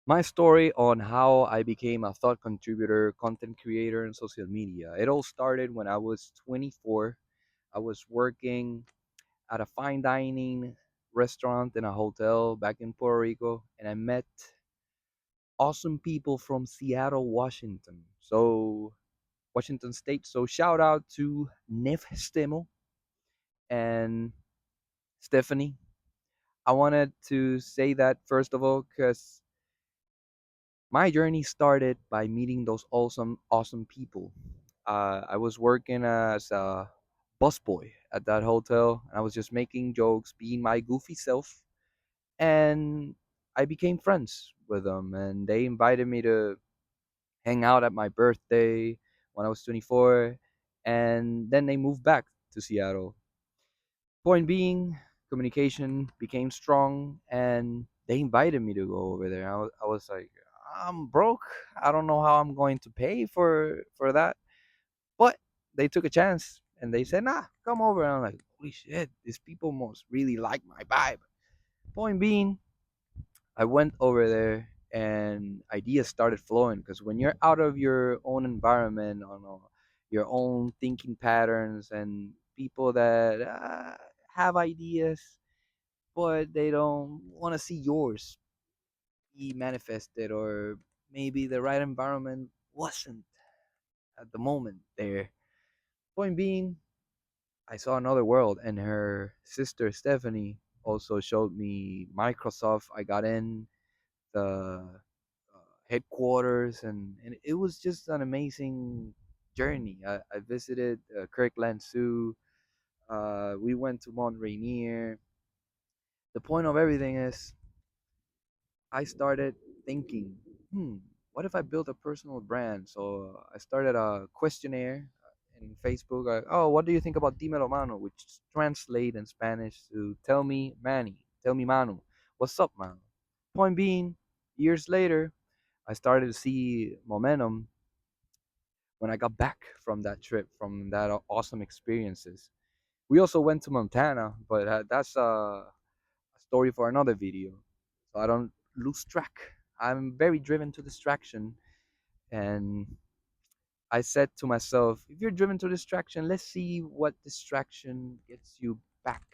My story on how I became a thought contributor, content creator, and social media. It all started when I was 24. I was working at a fine dining restaurant in a hotel back in Puerto Rico, and I met awesome people from Seattle, Washington. So, Washington State. So, shout out to Nev Stemmel and Stephanie. I wanted to say that first of all because my journey started by meeting those awesome people. I was working as a busboy at that hotel, and I was just making jokes, being my goofy self, and I became friends with them. And they invited me to hang out at my birthday when I was 24, and then they moved back to Seattle. Point being, communication became strong, and they invited me to go over there. I was like, I'm broke. I don't know how I'm going to pay for that. But they took a chance and they said, nah, come over. And I'm like, holy shit, these people must really like my vibe. Point being, I went over there and ideas started flowing because when you're out of your own environment, on your own thinking patterns, and people that have ideas, but they don't want to see yours be manifested, or maybe the right environment wasn't at the moment there. Point being, I saw another world, and her sister Stephanie also showed me Microsoft. I got in the headquarters, and it was just an amazing journey. I visited Kirkland Zoo. We went to Mont Rainier. The point of everything is, I started thinking, what if I built a personal brand? So I started a questionnaire in Facebook. Oh, what do you think about Dímelo Mano, which translate in Spanish to tell me Manny, tell me Manu, what's up, man? Point being, years later, I started to see momentum when I got back from that trip, from that awesome experiences. We also went to Montana, but that's a story for another video. So I don't lose track. I'm very driven to distraction, and I said to myself, if you're driven to distraction, let's see what distraction gets you back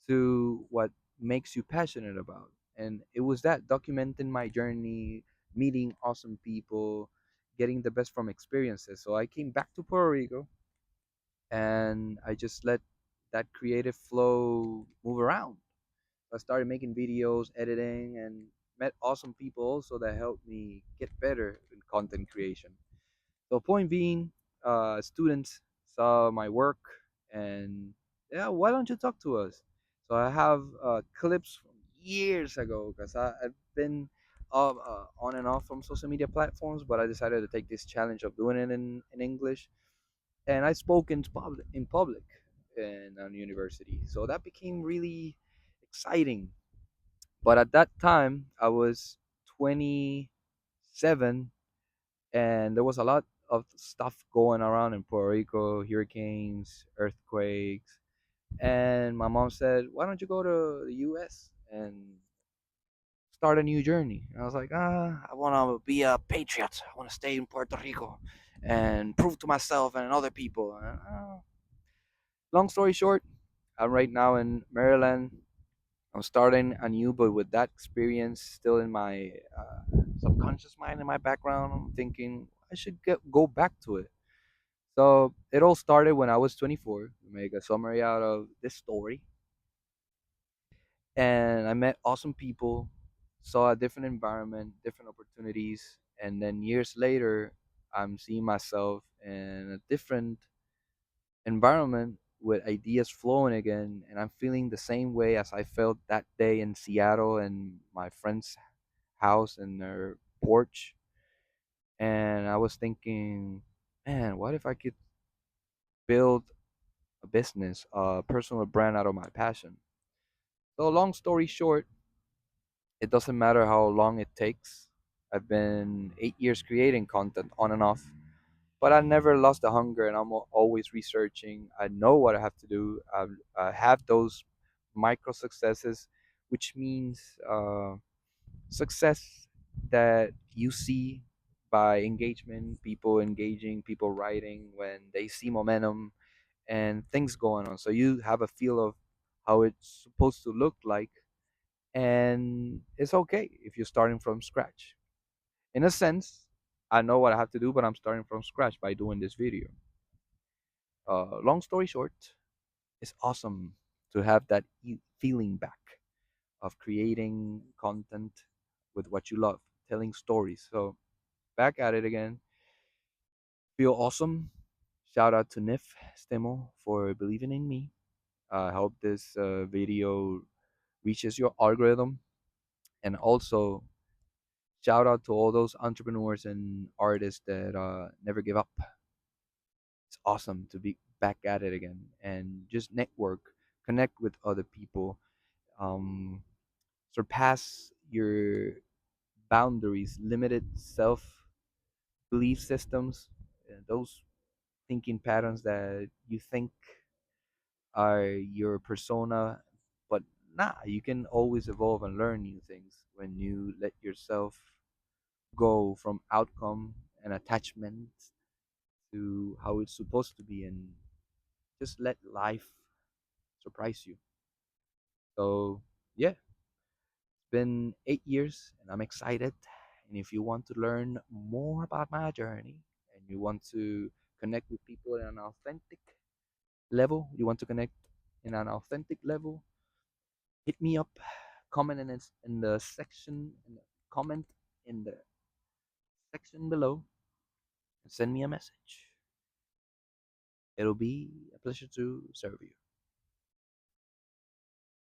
to what makes you passionate about. And it was that, documenting my journey, meeting awesome people, getting the best from experiences. So I came back to Puerto Rico, and I just let that creative flow move around. I started making videos, editing, and met awesome people also that helped me get better in content creation. So, point being, students saw my work and, yeah, why don't you talk to us? So I have clips from years ago because I've been on and off from social media platforms, but I decided to take this challenge of doing it in English, and I spoke in public in a university. So that became really exciting. But at that time, I was 27, and there was a lot of stuff going around in Puerto Rico, hurricanes, earthquakes. And my mom said, why don't you go to the US and start a new journey? And I was like, I want to be a patriot. I want to stay in Puerto Rico and prove to myself and other people. Long story short, I'm right now in Maryland. I'm starting anew, but with that experience still in my subconscious mind, in my background, I'm thinking I should go back to it. So it all started when I was 24. To make a summary out of this story, and I met awesome people, saw a different environment, different opportunities, and then years later, I'm seeing myself in a different environment with ideas flowing again, and I'm feeling the same way as I felt that day in Seattle and my friend's house and their porch. And I was thinking, man, what if I could build a business, a personal brand out of my passion? So, long story short, it doesn't matter how long it takes. I've been 8 years creating content on and off, but I never lost the hunger, and I'm always researching. I know what I have to do. I have those micro successes, which means success that you see by engagement, people engaging, people writing when they see momentum and things going on. So you have a feel of how it's supposed to look like, and it's okay if you're starting from scratch. In a sense, I know what I have to do, but I'm starting from scratch by doing this video. Long story short, it's awesome to have that feeling back of creating content with what you love, telling stories. So back at it again. Feel awesome. Shout out to Nif Stimo for believing in me. I hope this video reaches your algorithm. And also, shout out to all those entrepreneurs and artists that never give up. It's awesome to be back at it again and just network, connect with other people, um, surpass your boundaries, limited self belief systems, those thinking patterns that you think are your persona, but nah, you can always evolve and learn new things when you let yourself go from outcome and attachment to how it's supposed to be and just let life surprise you. So, yeah, it's been 8 years and I'm excited. And if you want to learn more about my journey and you want to connect with people in an authentic level, you want to connect in an authentic level, hit me up, comment in the section, comment in the section below, and send me a message. It'll be a pleasure to serve you.